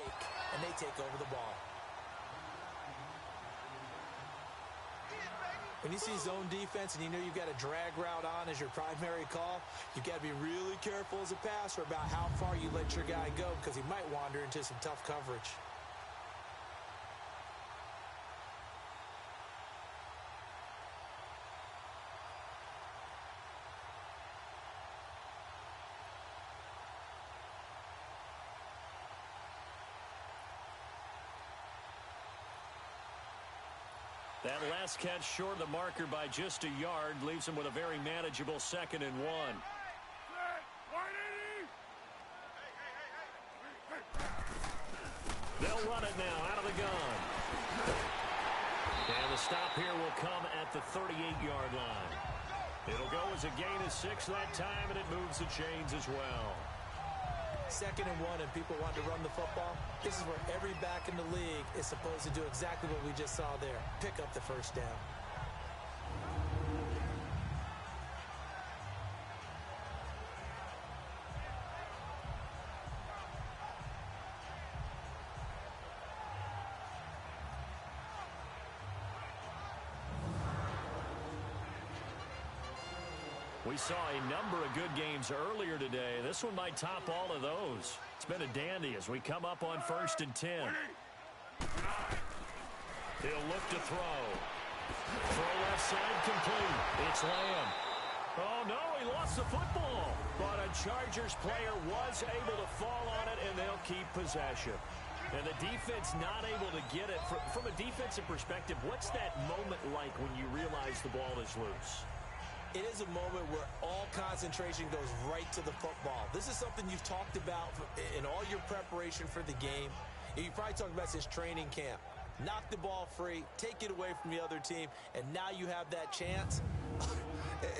fake, and they take over the ball. When you see zone defense and you know you've got a drag route on as your primary call, you've got to be really careful as a passer about how far you let your guy go because he might wander into some tough coverage. That last catch short of the marker by just a yard leaves him with a very manageable 2nd and 1. They'll run it now out of the gun. And the stop here will come at the 38-yard line. It'll go as a gain of 6 that time, and it moves the chains as well. 2nd and 1, and people want to run the football. This is where every back in the league is supposed to do exactly what we just saw there. Pick up the first down. We saw a number of good games earlier today. This one might top all of those. It's been a dandy as we come up on 1st and 10. He'll look to throw. Throw left side complete. It's Lamb. Oh, no, he lost the football. But a Chargers player was able to fall on it, and they'll keep possession. And the defense not able to get it. From a defensive perspective, what's that moment like when you realize the ball is loose? It is a moment where all concentration goes right to the football. This is something you've talked about in all your preparation for the game. You probably talked about since training camp. Knock the ball free, take it away from the other team, and now you have that chance.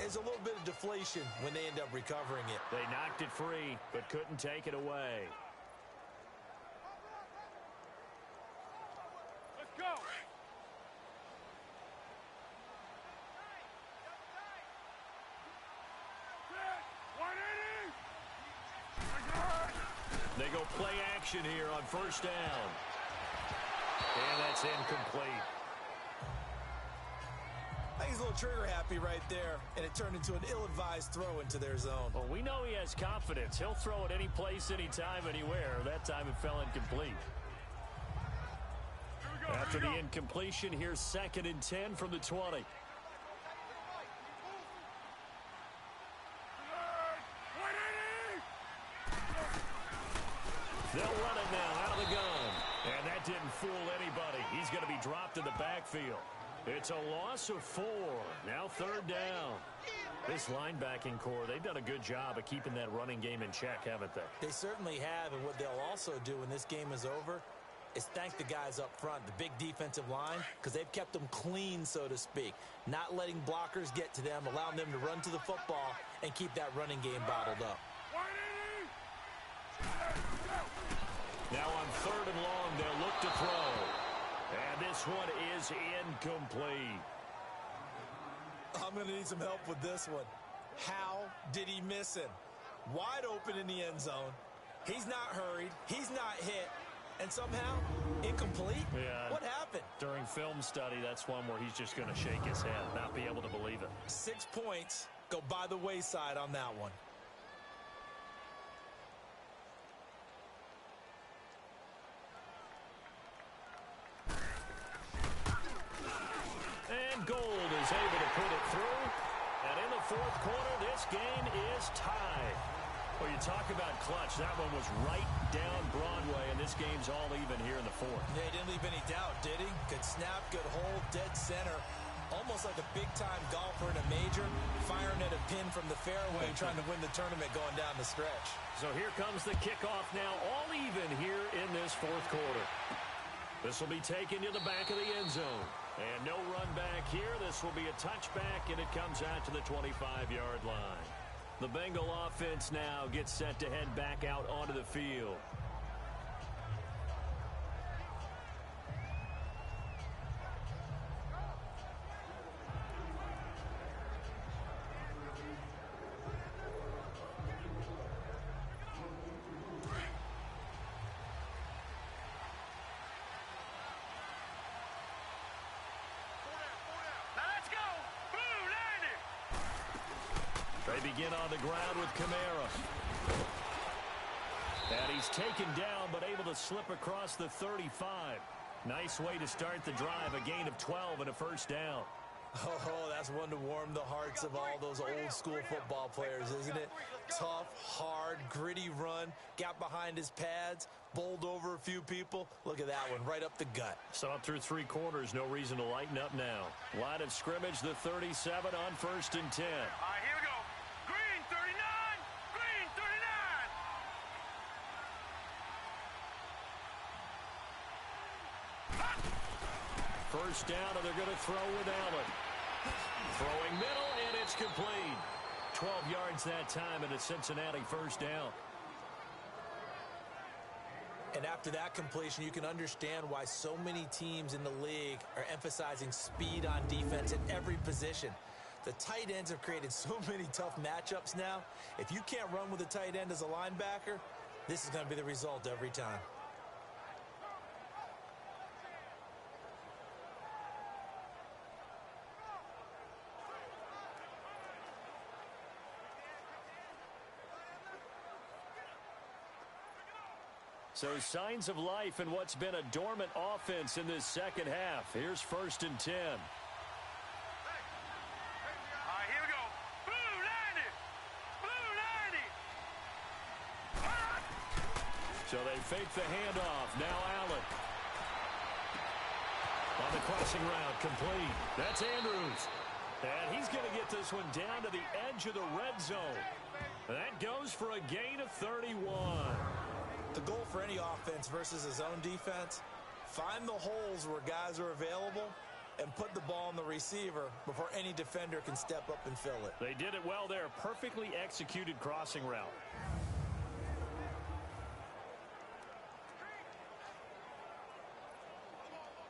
It's a little bit of deflation when they end up recovering it. They knocked it free, but couldn't take it away. Let's go. They go play action here on 1st down. And that's incomplete. I think he's a little trigger happy right there, and it turned into an ill-advised throw into their zone. Well, we know he has confidence. He'll throw it any place, anytime, anywhere. That time it fell incomplete. After the incompletion, here's 2nd and 10 from the 20. They'll run it now out of the gun. And that didn't fool anybody. He's going to be dropped in the backfield. It's a loss of 4. Now 3rd down. This linebacking core, they've done a good job of keeping that running game in check, haven't they? They certainly have, and what they'll also do when this game is over is thank the guys up front, the big defensive line, because they've kept them clean, so to speak, not letting blockers get to them, allowing them to run to the football and keep that running game bottled up. Now on 3rd and long, they'll look to throw. And this one is incomplete. I'm going to need some help with this one. How did he miss him? Wide open in the end zone. He's not hurried. He's not hit. And somehow, incomplete? Yeah. What happened? During film study, that's one where he's just going to shake his head, not be able to believe it. 6 points go by the wayside on that one. And Gold is able to put it through. And in the 4th quarter, this game is tied. Well, you talk about clutch. That one was right down Broadway, and this game's all even here in the 4th. Yeah, he didn't leave any doubt, did he? Good snap, good hold, dead center. Almost like a big-time golfer in a major, firing at a pin from the fairway, trying to win the tournament going down the stretch. So here comes the kickoff now, all even here in this 4th quarter. This will be taken to the back of the end zone. And no run back here. This will be a touchback, and it comes out to the 25-yard line. The Bengal offense now gets set to head back out onto the field. They begin on the ground with Kamara. And he's taken down, but able to slip across the 35. Nice way to start the drive, a gain of 12 and a first down. Oh, that's one to warm the hearts of all those old-school football players, isn't it? Tough, hard, gritty run, got behind his pads, bowled over a few people. Look at that one, right up the gut. Saw it through 3 quarters, no reason to lighten up now. Line of scrimmage, the 37 on 1st and 10. All right, here we go. Green 39, green 39. First down, and they're going to throw with Allen. Throwing middle, and it's complete. 12 yards that time, and a Cincinnati first down. And after that completion, you can understand why so many teams in the league are emphasizing speed on defense at every position. The tight ends have created so many tough matchups now. If you can't run with a tight end as a linebacker, this is going to be the result every time. So signs of life in what's been a dormant offense in this second half. Here's 1st and 10. All right, here we go. Blue 90, blue 90. So they fake the handoff. Now Allen. On the crossing route, complete. That's Andrews. And he's going to get this one down to the edge of the red zone. That goes for a gain of 31. The goal for any offense versus his own defense, find the holes where guys are available and put the ball on the receiver before any defender can step up and fill it. They did it well there. Perfectly executed crossing route.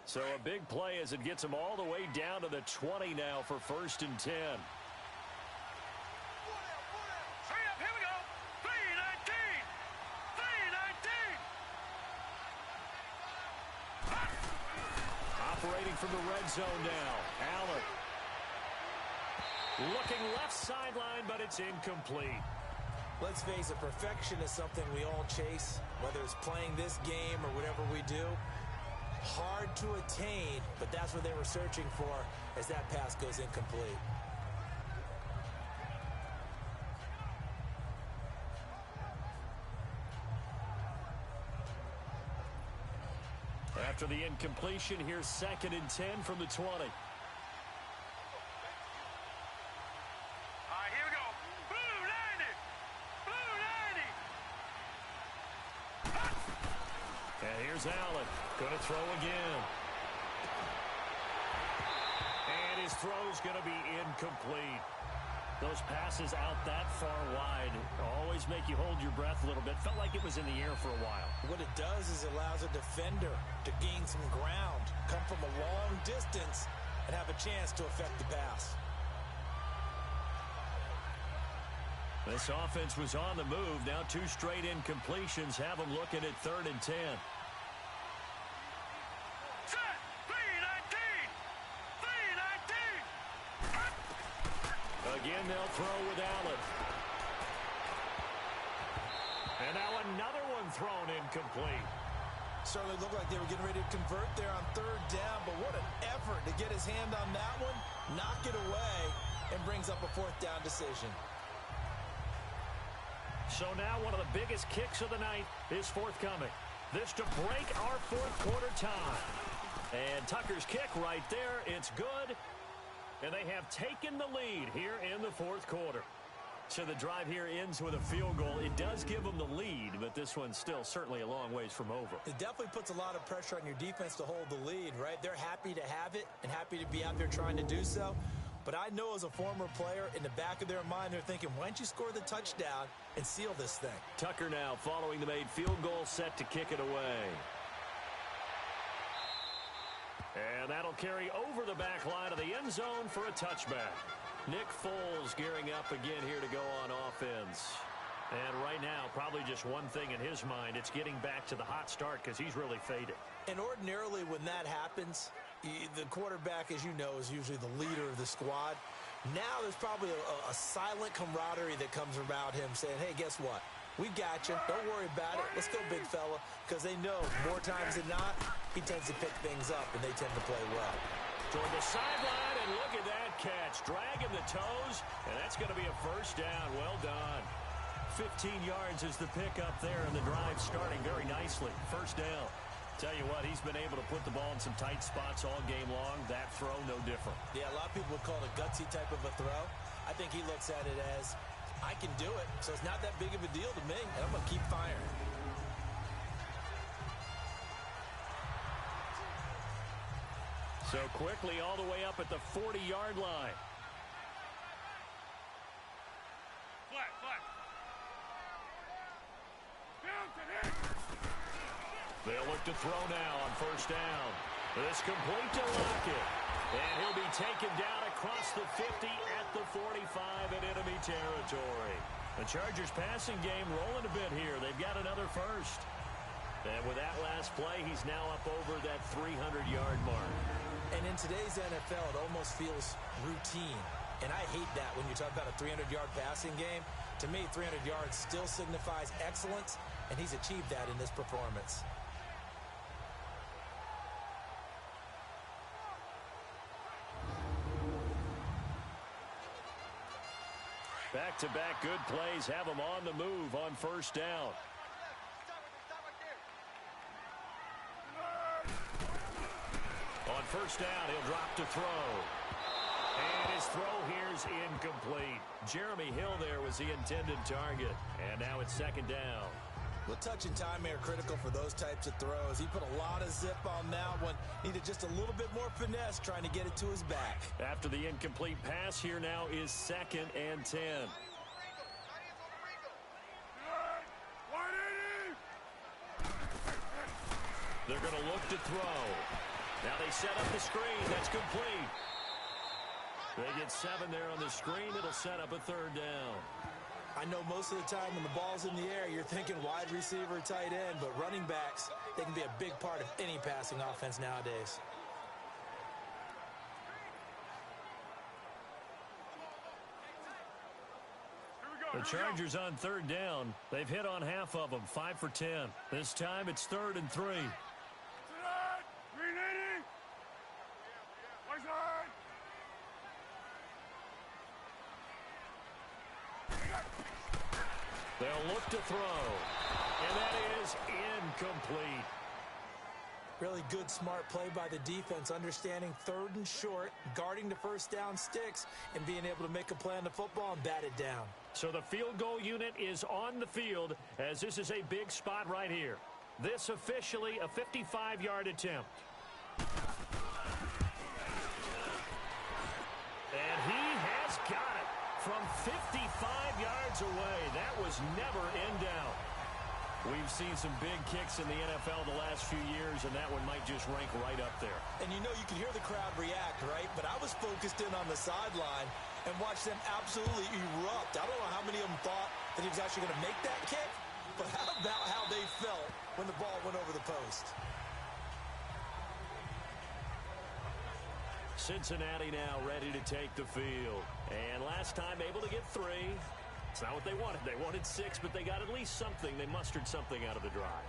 So a big play as it gets them all the way down to the 20 now for 1st and 10. Operating from the red zone now. Allen. Looking left sideline, but it's incomplete. Let's face it, perfection is something we all chase, whether it's playing this game or whatever we do. Hard to attain, but that's what they were searching for as that pass goes incomplete. After the incompletion, here's 2nd and 10 from the 20. All right, here we go. Blue 90, blue 90. And here's Allen. Going to throw again. And his throw's going to be incomplete. Those passes out that far wide always make you hold your breath a little bit. Felt like it was in the air for a while. What it does is it allows a defender to gain some ground, come from a long distance, and have a chance to affect the pass. This offense was on the move. Now 2 straight incompletions have them looking at 3rd and 10. Again, they'll throw with Allen. And now another one thrown incomplete. Certainly looked like they were getting ready to convert there on 3rd down, but what an effort to get his hand on that one, knock it away, and brings up a 4th down decision. So now one of the biggest kicks of the night is forthcoming. This to break our 4th quarter tie. And Tucker's kick right there. It's good. And they have taken the lead here in the 4th quarter. So the drive here ends with a field goal. It does give them the lead, but this one's still certainly a long ways from over. It definitely puts a lot of pressure on your defense to hold the lead, right? They're happy to have it and happy to be out there trying to do so. But I know as a former player, in the back of their mind, they're thinking, why don't you score the touchdown and seal this thing? Tucker now following the made field goal, set to kick it away. And that'll carry over the back line of the end zone for a touchback. Nick Foles gearing up again here to go on offense. And right now, probably just one thing in his mind. It's getting back to the hot start because he's really faded. And ordinarily when that happens, the quarterback, as you know, is usually the leader of the squad. Now there's probably a silent camaraderie that comes around him saying, hey, guess what? We got you. Don't worry about it. Let's go, big fella. Because they know more times than not, he tends to pick things up, and they tend to play well. Toward the sideline, and look at that catch. Dragging the toes, and that's going to be a first down. Well done. 15 yards is the pickup there, and the drive starting very nicely. First down. Tell you what, he's been able to put the ball in some tight spots all game long. That throw, no different. Yeah, a lot of people would call it a gutsy type of a throw. I think he looks at it as, I can do it, so it's not that big of a deal to me, and I'm going to keep firing. So quickly all the way up at the 40-yard line. Flat, flat. Down to him. They'll look to throw now on first down. This complete to Lockett. And he'll be taken down across the 50 at the 45 in enemy territory. The Chargers passing game rolling a bit here. They've got another first. And with that last play, he's now up over that 300-yard mark. And in today's NFL, it almost feels routine. And I hate that when you talk about a 300-yard passing game. To me, 300 yards still signifies excellence, and he's achieved that in this performance. Back-to-back good plays have him on the move on first down. On first down, he'll drop to throw. And his throw here's incomplete. Jeremy Hill there was the intended target. And now it's second down. Well, touch and time are critical for those types of throws. He put a lot of zip on that one. Needed just a little bit more finesse trying to get it to his back. After the incomplete pass, here now is 2nd and 10. They're going to look to throw. Now they set up the screen. That's complete. They get 7 there on the screen. It'll set up a third down. I know most of the time when the ball's in the air, you're thinking wide receiver, tight end, but running backs, they can be a big part of any passing offense nowadays. The Chargers on third down. They've hit on half of them, 5 for 10. This time it's 3rd and 3. They'll look to throw, and that is incomplete. Really good, smart play by the defense, understanding 3rd and short, guarding the first down sticks, and being able to make a play on the football and bat it down. So the field goal unit is on the field, as this is a big spot right here. This officially a 55-yard attempt. And he has got it from 55 yards away. That was never in doubt. We've seen some big kicks in the NFL the last few years, and that one might just rank right up there. And you know, you can hear the crowd react, right? But I was focused in on the sideline and watched them absolutely erupt. I don't know how many of them thought that he was actually going to make that kick, but how about how they felt when the ball went over the post? Cincinnati now ready to take the field. And last time able to get 3. It's not what they wanted. They wanted 6, but they got at least something. They mustered something out of the drive.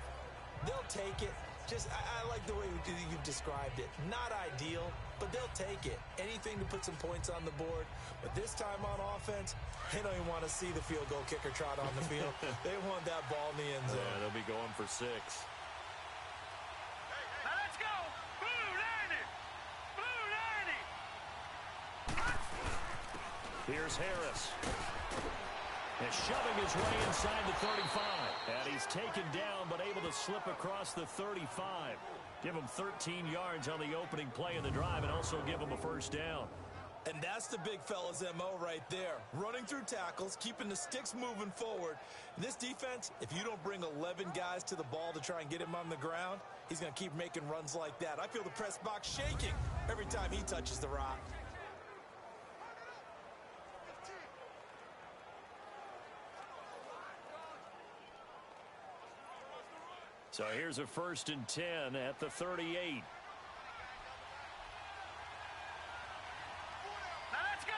They'll take it. I like the way you've described it. Not ideal, but they'll take it. Anything to put some points on the board. But this time on offense, they don't even want to see the field goal kicker trot on the field. They want that ball in the end zone. Yeah, they'll be going for 6. Now let's go. Blue 90. Blue 90. Here's Harris. And shoving his way inside the 35. And he's taken down, but able to slip across the 35. Give him 13 yards on the opening play of the drive and also give him a first down. And that's the big fella's MO right there. Running through tackles, keeping the sticks moving forward. And this defense, if you don't bring 11 guys to the ball to try and get him on the ground, he's going to keep making runs like that. I feel the press box shaking every time he touches the rock. So here's a 1st and 10 at the 38. Now let's go.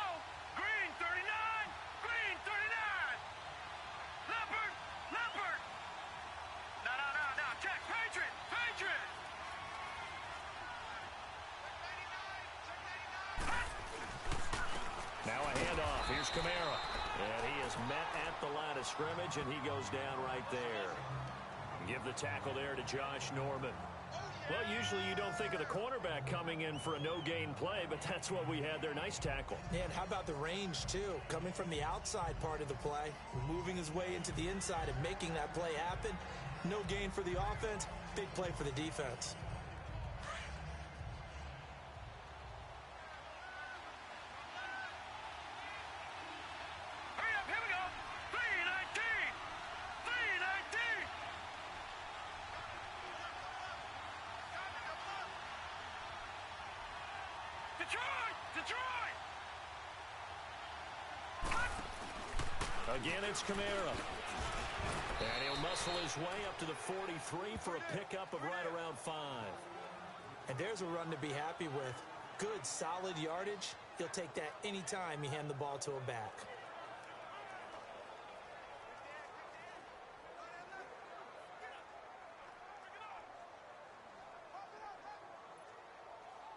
Here's Kamara. And he is met at the line of scrimmage, and he goes down right there. Give the tackle there to Josh Norman. Well, usually you don't think of the cornerback coming in for a no-gain play, but that's what we had there. Nice tackle. Yeah, and how about the range, too? Coming from the outside part of the play, moving his way into the inside and making that play happen. No gain for the offense, big play for the defense. Hurry up, here we go. 319. 319. Detroit! Detroit! Again, it's Kamara. And he'll muscle his way up to the 43 for a pickup of right around 5. And there's a run to be happy with. Good, solid yardage. He'll take that anytime you hand the ball to a back.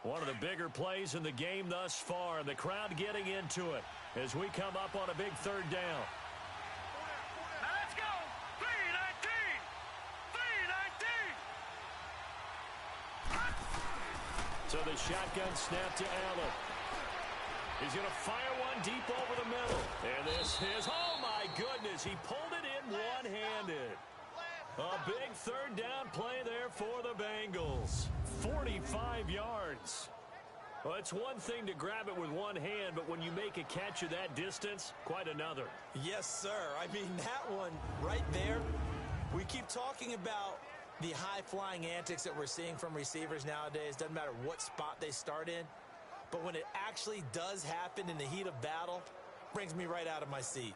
One of the bigger plays in the game thus far. The crowd getting into it as we come up on a big third down. Now let's go. 319. 319. So the shotgun snap to Allen. He's going to fire one deep over the middle. And this is, oh my goodness, he pulled it in one-handed. A big third down play there for the Bengals. 45 yards. Well, it's one thing to grab it with one hand, but when you make a catch of that distance, quite another. Yes, sir. I mean, that one right there, we keep talking about the high-flying antics that we're seeing from receivers nowadays. Doesn't matter what spot they start in. But when it actually does happen in the heat of battle, brings me right out of my seat.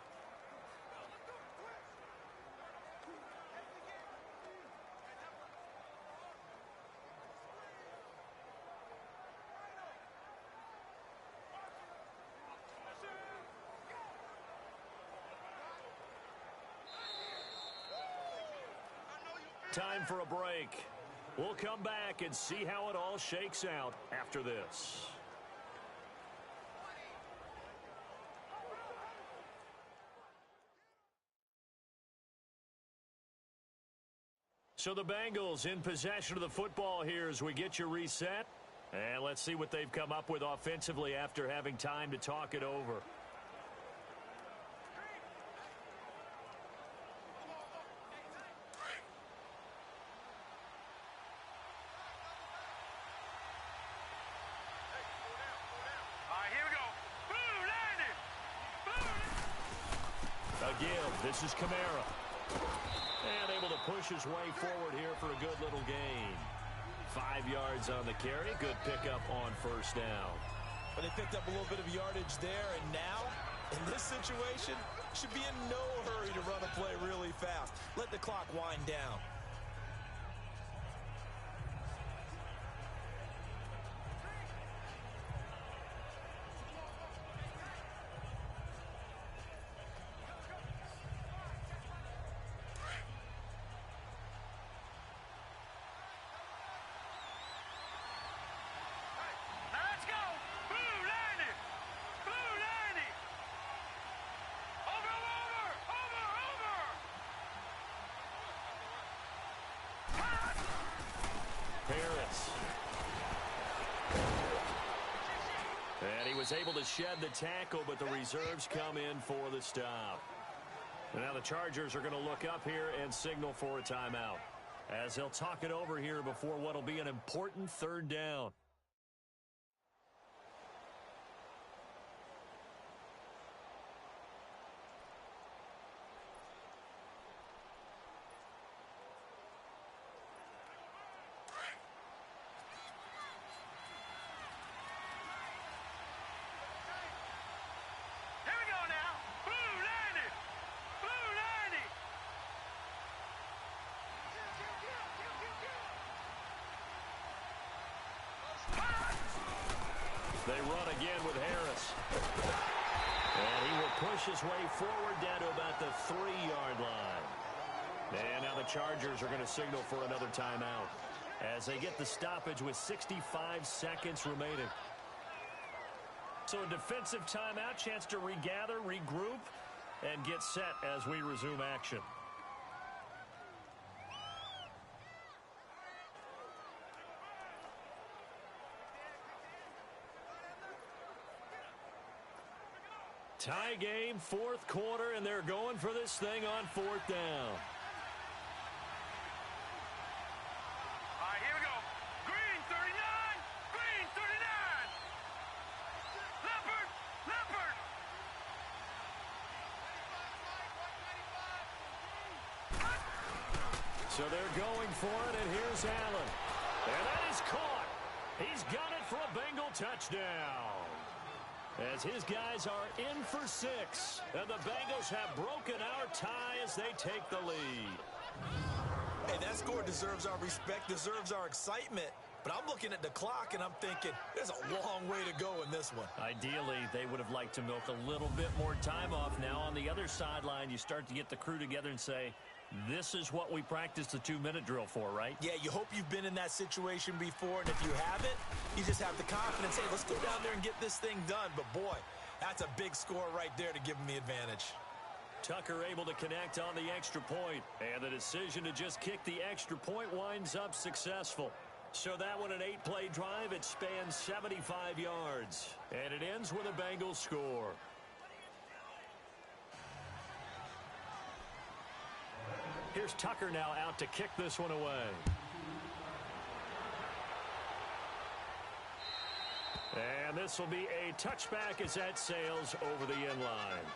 Time for a break. We'll come back and see how it all shakes out after this. So the Bengals in possession of the football here as we get you reset. And let's see what they've come up with offensively after having time to talk it over. Again, this is Kamara. And able to push his way forward here for a good little gain. 5 yards on the carry. Good pickup on first down. But they picked up a little bit of yardage there, and now, in this situation, should be in no hurry to run a play really fast. Let the clock wind down. And he was able to shed the tackle, but the reserves come in for the stop. And now the Chargers are going to look up here and signal for a timeout, as they'll talk it over here before what will be an important third down. They run again with Harris. And he will push his way forward down to about the 3-yard line. And now the Chargers are going to signal for another timeout as they get the stoppage with 65 seconds remaining. So a defensive timeout, chance to regather, regroup, and get set as we resume action. Tie game, fourth quarter, and they're going for this thing on fourth down. All right, here we go. Green 39. Green 39. Leopard. Leopard. So they're going for it, and here's Allen. And that is caught. He's got it for a Bengal touchdown. As his guys are in for 6. And the Bengals have broken our tie as they take the lead. Hey, that score deserves our respect, deserves our excitement. But I'm looking at the clock, and I'm thinking there's a long way to go in this one. Ideally, they would have liked to milk a little bit more time off. Now, on the other sideline, you start to get the crew together and say, this is what we practiced the 2-minute drill for, right? Yeah, you hope you've been in that situation before, and if you haven't, you just have the confidence, hey, let's go down there and get this thing done. But, boy, that's a big score right there to give them the advantage. Tucker able to connect on the extra point, and the decision to just kick the extra point winds up successful. So that one, an 8-play drive, it spans 75 yards, and it ends with a Bengals score. Here's Tucker now out to kick this one away. And this will be a touchback as that sails over the end line.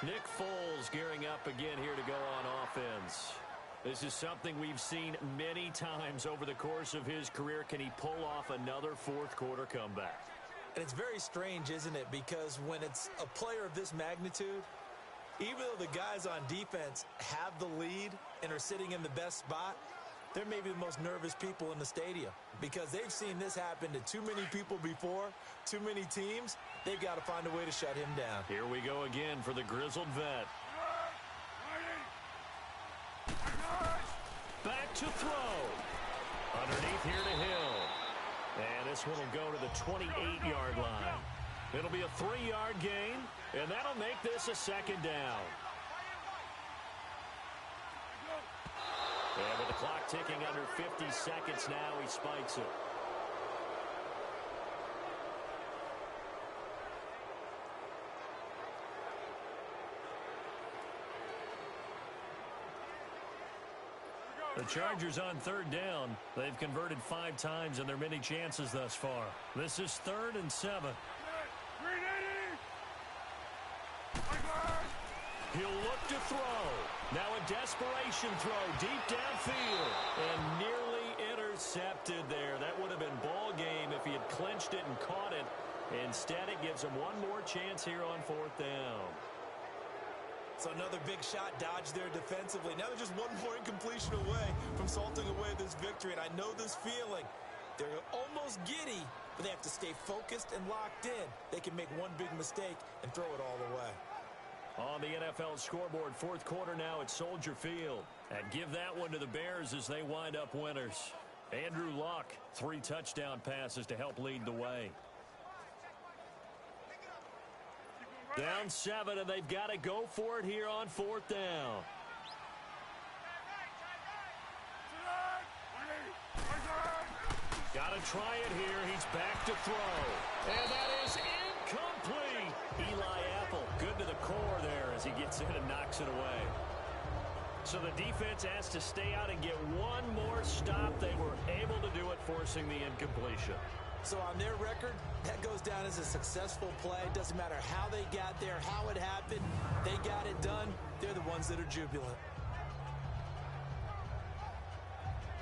Nick Foles gearing up again here to go on offense. This is something we've seen many times over the course of his career. Can he pull off another fourth quarter comeback? And it's very strange, isn't it? Because when it's a player of this magnitude, even though the guys on defense have the lead and are sitting in the best spot, they're maybe the most nervous people in the stadium because they've seen this happen to too many people before, too many teams. They've got to find a way to shut him down. Here we go again for the grizzled vet. Back to throw. Underneath here to Hill. And this one will go to the 28-yard line. It'll be a 3-yard gain, and that'll make this a second down. And with the clock ticking under 50 seconds now, he spikes it. The Chargers on third down. They've converted 5 times in their many chances thus far. This is 3rd and 7. He'll look to throw. Now a desperation throw deep downfield. And nearly intercepted there. That would have been ball game if he had clinched it and caught it. Instead, it gives him one more chance here on 4th down. So another big shot dodged there defensively. Now they're just one more incompletion away from salting away this victory. And I know this feeling. They're almost giddy, but they have to stay focused and locked in. They can make one big mistake and throw it all away. On the NFL scoreboard, 4th quarter now at Soldier Field. And give that one to the Bears as they wind up winners. Andrew Luck, 3 touchdown passes to help lead the way. Down 7, and they've got to go for it here on 4th down. Got to try it here. He's back to throw. And that is incomplete. Eli Apple, good to the core there as he gets in and knocks it away. So the defense has to stay out and get one more stop. They were able to do it, forcing the incompletion. So on their record, that goes down as a successful play. Doesn't matter how they got there, how it happened. They got it done. They're the ones that are jubilant.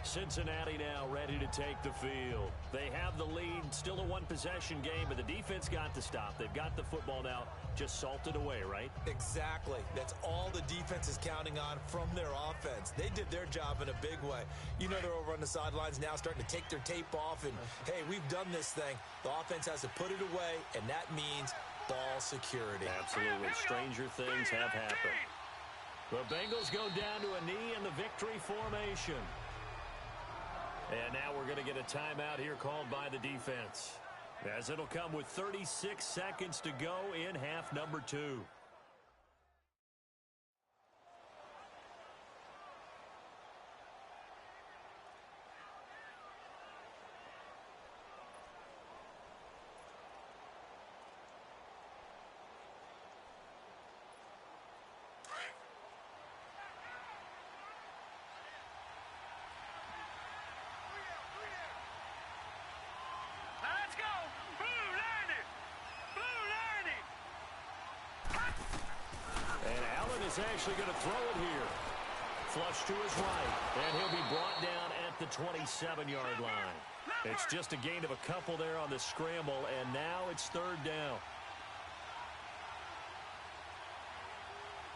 Cincinnati now ready to take the field. They have the lead, still a one-possession game, but the defense got to stop. They've got the football now, just salted away, right? Exactly. That's all the defense is counting on from their offense. They did their job in a big way. You know they're over on the sidelines now starting to take their tape off, and, hey, we've done this thing. The offense has to put it away, and that means ball security. Absolutely. Stranger things have happened. The Bengals go down to a knee in the victory formation. And now we're going to get a timeout here called by the defense. As it'll come with 36 seconds to go in half number 2. Let's go! Blue landing! Blue landing! And Allen is actually going to throw it here. Flush to his right, and he'll be brought down at the 27-yard line. It's just a gain of a couple there on the scramble, and now it's 3rd down.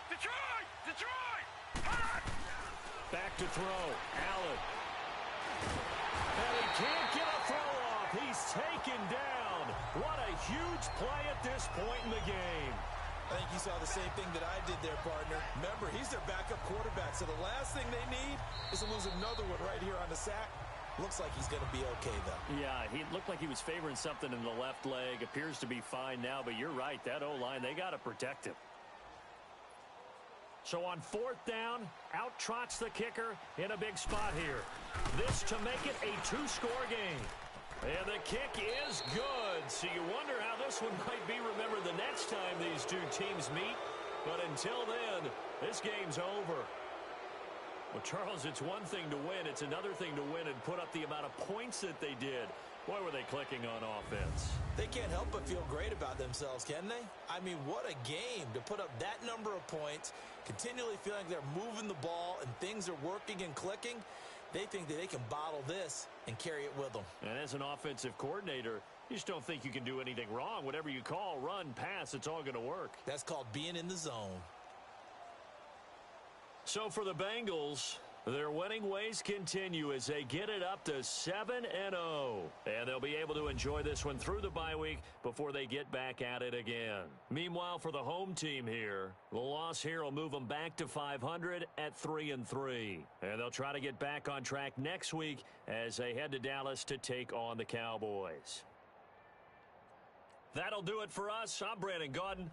Detroit! Detroit! Back to throw. Allen. And he can't get a throw off. He's taken down. What a huge play at this point in the game. I think you saw the same thing that I did there, partner. Remember, he's their backup quarterback, so the last thing they need is to lose another one right here on the sack. Looks like he's going to be okay, though. Yeah, he looked like he was favoring something in the left leg. Appears to be fine now, but you're right. That O-line, they got to protect him. So on 4th down, out trots the kicker in a big spot here. This to make it a 2-score game. And the kick is good. So you wonder how this one might be remembered the next time these two teams meet. But until then, this game's over. Well, Charles, it's one thing to win. It's another thing to win and put up the amount of points that they did. Boy, were they clicking on offense. They can't help but feel great about themselves, can they? I mean, what a game to put up that number of points, continually feeling like they're moving the ball and things are working and clicking. They think that they can bottle this and carry it with them. And as an offensive coordinator, you just don't think you can do anything wrong. Whatever you call, run, pass, it's all going to work. That's called being in the zone. So for the Bengals, their winning ways continue as they get it up to 7-0. And they'll be able to enjoy this one through the bye week before they get back at it again. Meanwhile, for the home team here, the loss here will move them back to 500 at 3-3. And they'll try to get back on track next week as they head to Dallas to take on the Cowboys. That'll do it for us. I'm Brandon Gaudin.